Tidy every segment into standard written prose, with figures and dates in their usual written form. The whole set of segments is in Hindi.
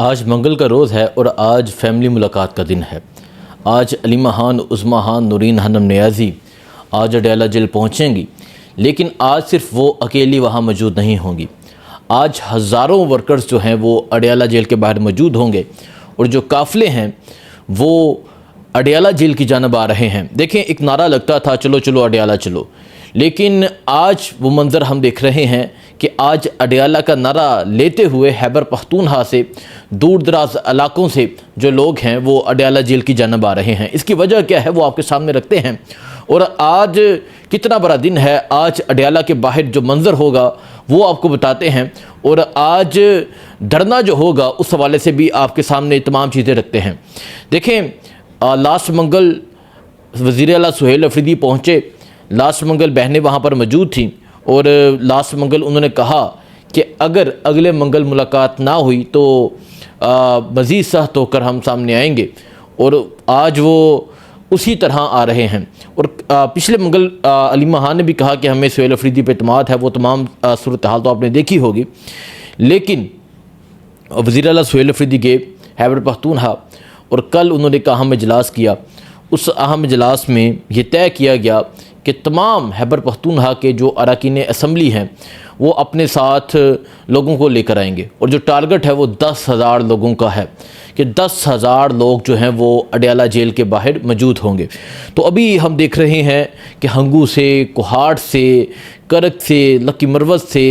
आज मंगल का रोज़ है और आज फैमिली मुलाकात का दिन है। आज अलीमा खान, उज़्मा खान, नूरीन हनम नियाज़ी आज अडयाला जेल पहुँचेंगी, लेकिन आज सिर्फ वो अकेली वहाँ मौजूद नहीं होंगी। आज हज़ारों वर्कर्स जो हैं वो अडयाला जेल के बाहर मौजूद होंगे और जो काफ़िले हैं वो अडयाला जेल की जानब आ रहे हैं। देखें, एक नारा लगता था चलो चलो अडयाला चलो, लेकिन आज वो मंज़र हम देख रहे हैं कि आज अडयाला का नारा लेते हुए खैबर पख्तूनख्वा से दूर दराज इलाकों से जो लोग हैं वो अडयाला जेल की जानब आ रहे हैं। इसकी वजह क्या है वो आपके सामने रखते हैं। और आज कितना बड़ा दिन है, आज अडयाला के बाहर जो मंज़र होगा वो आपको बताते हैं। और आज धरना जो होगा उस हवाले से भी आपके सामने तमाम चीज़ें रखते हैं। देखें, लास्ट मंगल वज़ीर आला सुहेल अफरीदी पहुँचे। लास्ट मंगल बहनें वहाँ पर मौजूद थीं और लास्ट मंगल उन्होंने कहा कि अगर अगले मंगल मुलाकात ना हुई तो मज़ीद सख्त होकर हम सामने आएंगे। और आज वो उसी तरह आ रहे हैं। और पिछले मंगल अलीमा खान ने भी कहा कि हमें सुहेल अफरीदी पे एतमाद है। वो तमाम सूरत हाल तो आपने देखी होगी, लेकिन वज़ीर आला सुहेल अफरीदी गए खैबर पख्तूनख्वा और कल उन्होंने एक अहम इजलास किया। उस अहम इजलास में ये तय किया गया कि तमाम खैबर पख्तूनख्वा के जो अरकान असम्बली हैं वो अपने साथ लोगों को लेकर आएंगे। और जो टारगेट है वो 10,000 लोगों का है कि 10,000 लोग जो हैं वो अडयाला जेल के बाहर मौजूद होंगे। तो अभी हम देख रहे हैं कि हंगू से, कोहाट से, करक से, लकी मरवत से,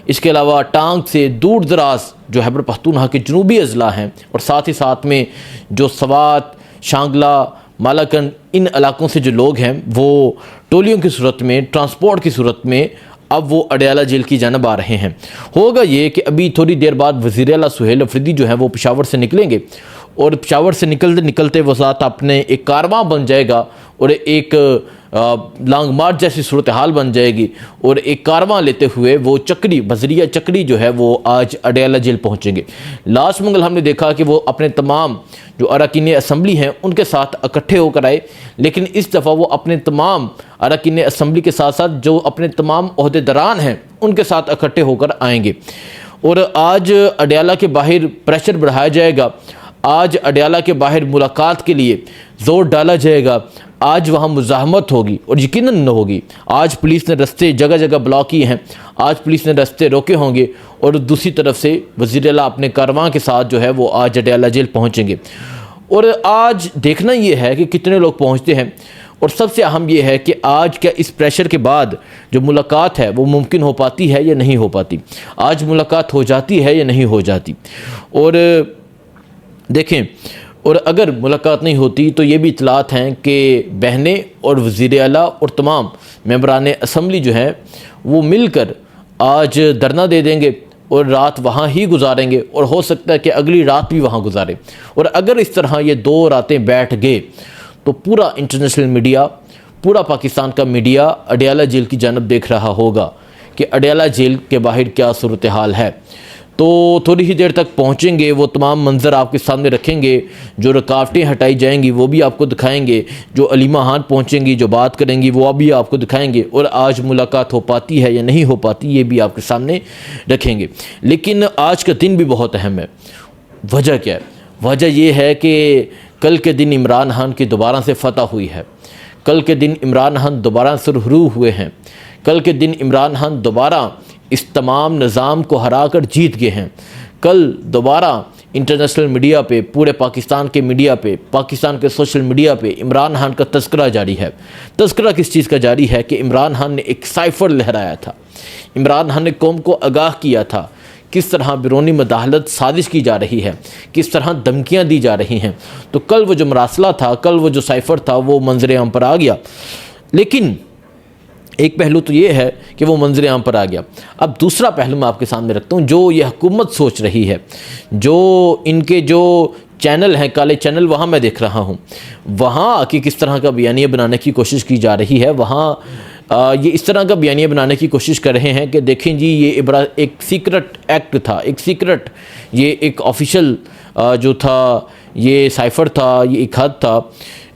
इसके अलावा टांग से, दूर दराज जो खैबर पख्तूनख्वा के जनूबी अजला हैं और साथ ही साथ में जो सवात, शांगला, मालाकंड, इन इलाकों से जो लोग हैं वो टोलियों की सूरत में, ट्रांसपोर्ट की सूरत में अब वो अडयाला जेल की जानब आ रहे हैं। होगा ये कि अभी थोड़ी देर बाद वज़ीर आला सुहेल अफरीदी जो है वो पेशावर से निकलेंगे और पेशावर से निकलते निकलते वो साथ अपने एक कारवां बन जाएगा और एक लॉन्ग मार्च जैसी सूरत हाल बन जाएगी। और एक कारवां लेते हुए वो चक्री, बजरिया चक्री जो है वो आज अडयाला जेल पहुंचेंगे। लास्ट मंगल हमने देखा कि वो अपने तमाम जो अरकान असम्बली हैं उनके साथ इकट्ठे होकर आए, लेकिन इस दफ़ा वो अपने तमाम अरकान असम्बली के साथ साथ जो अपने तमाम ओहदेदारान हैं उनके साथ इकट्ठे होकर आएंगे। और आज अडयाला के बाहर प्रेशर बढ़ाया जाएगा। आज अडयाला के बाहर मुलाकात के लिए ज़ोर डाला जाएगा। आज वहाँ मुज़ाहमत होगी और यकीनन न होगी। आज पुलिस ने रास्ते जगह जगह ब्लॉक किए हैं, आज पुलिस ने रास्ते रोके होंगे और दूसरी तरफ से वज़ीर आला अपने कारवां के साथ जो है वो आज अडयाला जेल पहुँचेंगे। और आज देखना ये है कि कितने लोग पहुँचते हैं। और सबसे अहम ये है कि आज क्या इस प्रेशर के बाद जो मुलाकात है वो मुमकिन हो पाती है या नहीं हो पाती। आज मुलाकात हो जाती है या नहीं हो जाती। और देखें, और अगर मुलाकात नहीं होती तो ये भी इतलात हैं कि बहनें और वज़ीर आला और तमाम मेंबरान असम्बली जो हैं वो मिलकर आज धरना दे देंगे और रात वहाँ ही गुजारेंगे और हो सकता है कि अगली रात भी वहाँ गुजारें। और अगर इस तरह ये 2 रातें बैठ गए तो पूरा इंटरनेशनल मीडिया, पूरा पाकिस्तान का मीडिया अडयाला जेल की जानब देख रहा होगा कि अडयाला जेल के बाहर क्या सूरत हाल है। तो थोड़ी ही देर तक पहुंचेंगे, वो तमाम मंज़र आपके सामने रखेंगे, जो रुकावटें हटाई जाएंगी वो भी आपको दिखाएंगे, जो अलीमा खान पहुंचेंगी जो बात करेंगी वो भी आपको दिखाएंगे, और आज मुलाकात हो पाती है या नहीं हो पाती ये भी आपके सामने रखेंगे। लेकिन आज का दिन भी बहुत अहम है। वजह क्या है? वजह ये है कि कल के दिन इमरान खान की दोबारा से फतह हुई है। कल के दिन इमरान खान दोबारा सुरखरू हुए हैं। कल के दिन इमरान खान दोबारा इस तमाम निज़ाम को हरा कर जीत गए हैं। कल दोबारा इंटरनेशनल मीडिया पे, पूरे पाकिस्तान के मीडिया पे, पाकिस्तान के सोशल मीडिया पे इमरान खान का तस्करा जारी है। तस्करा किस चीज़ का जारी है कि इमरान खान ने एक साइफर लहराया था। इमरान खान ने कौम को आगाह किया था किस तरह बैरूनी मदाखलत साजिश की जा रही है, किस तरह धमकियाँ दी जा रही हैं। तो कल वो जो मरासला था, कल वो जो साइफर था वो मंजर आम पर आ गया। लेकिन एक पहलू तो ये है कि वो मंजर आम पर आ गया। अब दूसरा पहलू मैं आपके सामने रखता हूँ, जो ये हुकूमत सोच रही है, जो इनके जो चैनल हैं, काले चैनल, वहाँ मैं देख रहा हूँ वहाँ आके किस तरह का बयानिया बनाने की कोशिश की जा रही है। वहाँ ये इस तरह का बयानिया बनाने की कोशिश कर रहे हैं कि देखें जी ये एक सीक्रेट एक्ट था, एक सीक्रेट, ये एक ऑफिशियल जो था, ये साइफर था, ये एक हद था,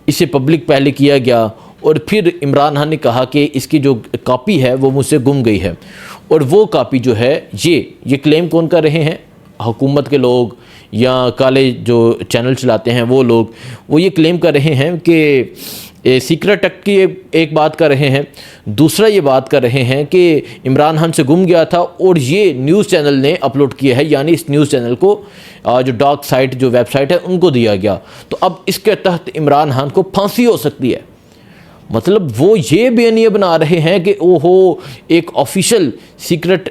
इसे पब्लिक पहले किया गया और फिर इमरान खान ने कहा कि इसकी जो कॉपी है वो मुझसे गुम गई है। और वो कॉपी जो है ये क्लेम कौन कर रहे हैं? हुकूमत के लोग या काले जो चैनल चलाते हैं वो लोग, वो ये क्लेम कर रहे हैं कि सीक्रेट एक्ट की एक बात कर रहे हैं, दूसरा ये बात कर रहे हैं कि इमरान खान से गुम गया था और ये न्यूज़ चैनल ने अपलोड किया है, यानी इस न्यूज़ चैनल को जो डार्क साइट जो वेबसाइट है उनको दिया गया। तो अब इसके तहत इमरान खान को फांसी हो सकती है। मतलब वो ये बयानिया बना रहे हैं कि ओहो एक ऑफिशियल सीक्रेट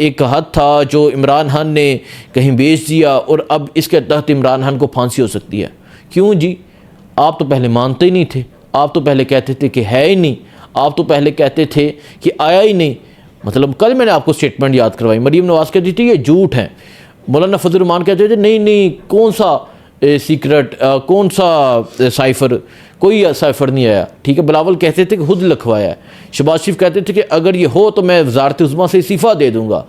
एक हाथ था जो इमरान खान ने कहीं बेच दिया और अब इसके तहत इमरान खान को फांसी हो सकती है। क्यों जी? आप तो पहले मानते ही नहीं थे, आप तो पहले कहते थे कि है ही नहीं, आप तो पहले कहते थे कि आया ही नहीं। मतलब कल मैंने आपको स्टेटमेंट याद करवाई, मरीम नवाज़ कहती थी ये झूठ है, मौलाना फजल रहमान कहते थे नहीं नहीं कौन सा सीक्रेट कौन सा साइफ़र, कोई साइफ़र नहीं आया। ठीक है, बिलावल कहते थे कि खुद लिखवाया है, शहबाज शरीफ कहते थे कि अगर ये हो तो मैं वज़ारत उज़्मा से इस्तीफ़ा दे दूँगा,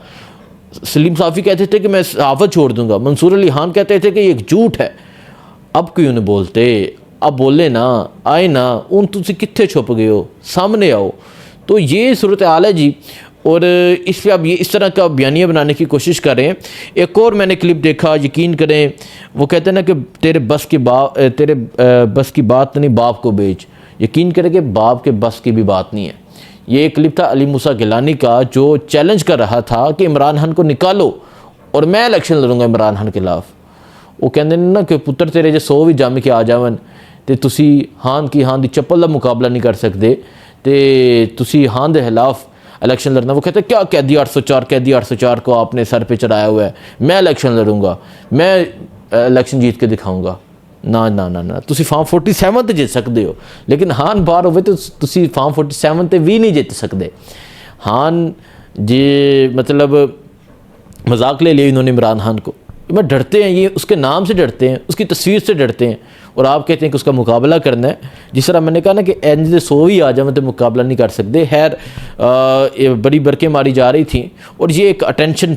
सलीम साफ़ी कहते थे कि मैं सहाफ़त छोड़ दूँगा, मंसूर अली खान कहते थे कि ये एक झूठ है। अब क्यों नहीं बोलते? अब बोले ना, आए ना, उन तुसी कित्थे छुप गए हो, सामने आओ। तो ये सूरत हाल है जी, और इस पर अब ये इस तरह का बयानिया बनाने की कोशिश कर रहे हैं। एक और मैंने क्लिप देखा, यकीन करें, वो कहते हैं ना कि तेरे बस की बात नहीं, बाप को बेच। यकीन करें कि बाप के बस की भी बात नहीं है। ये एक क्लिप था अली मूसा गिलानी का, जो चैलेंज कर रहा था कि इमरान खान को निकालो और मैं इलेक्शन लड़ूंगा इमरान खान के खिलाफ। वो कहते हैं ना कि पुत्र तेरे जो 100 भी जम के आ जावन तो तुसी हान की चप्पल का मुकाबला नहीं कर सकते, तो तुसी हान के खिलाफ इलेक्शन लड़ना। वो कहते हैं क्या कैदी 804 को आपने सर पे चढ़ाया हुआ है, मैं इलेक्शन लड़ूंगा, मैं इलेक्शन जीत के दिखाऊंगा। ना ना ना ना, तुसी फार्म 47 तो जीत सकते हो, लेकिन हान बाहर हो तो तुसी फार्म 47 तो भी नहीं जीत सकते। हान जे मतलब मजाक ले लिया इन्होंने इमरान खान को, मैं डरते हैं, ये उसके नाम से डरते हैं, उसकी तस्वीर से डरते हैं, और आप कहते हैं कि उसका मुकाबला करना है। जिस तरह मैंने कहा ना कि एन से 100 ही आ जाए तो मुकाबला नहीं कर सकते। खैर बड़ी बरकें मारी जा रही थी, और ये एक अटेंशन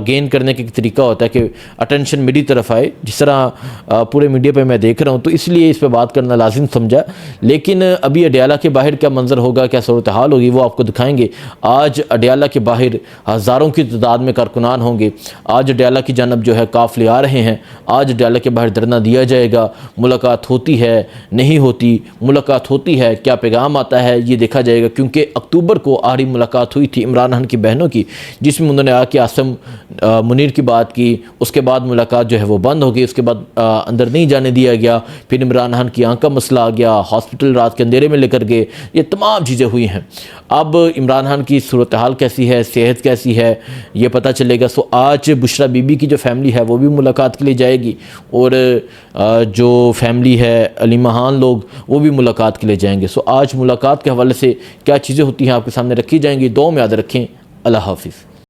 गेन करने का एक तरीका होता है कि अटेंशन मेरी तरफ आए, जिस तरह पूरे मीडिया पे मैं देख रहा हूँ, तो इसलिए इस पर बात करना लाजिम समझा। लेकिन अभी अडयाला के बाहर क्या मंजर होगा, क्या सूरत हाल होगी, वो आपको दिखाएंगे। आज अडयाला के बाहर हज़ारों की तादाद में कारकुनान होंगे। आज अडयाला की जानब जो है काफ़िले आ रहे हैं। आज अडयाला के बाहर धरना दिया जाएगा। मुलाकात होती है, नहीं होती, मुलाकात होती है, क्या पैगाम आता है, ये देखा जाएगा। क्योंकि अक्टूबर को आखिरी मुलाकात हुई थी इमरान खान की बहनों की, जिसमें उन्होंने आके आसम मुनीर की बात की। उसके बाद मुलाकात जो है वो बंद हो गई, उसके बाद अंदर नहीं जाने दिया गया। फिर इमरान खान की आंख का मसला आ गया, हॉस्पिटल रात के अंधेरे में लेकर गए, ये तमाम चीज़ें हुई हैं। अब इमरान खान की सूरत हाल कैसी है, सेहत कैसी है, ये पता चलेगा। सो आज बुशरा बीबी की जो फैमिली है वो भी मुलाकात के लिए जाएगी, और जो फैमिली है अलीमा खान लोग वो भी मुलाकात के लिए जाएंगे। सो आज मुलाकात के हवाले से क्या चीज़ें होती हैं आपके सामने रखी जाएंगी। दुआ में याद रखें। अल्लाह हाफिज़।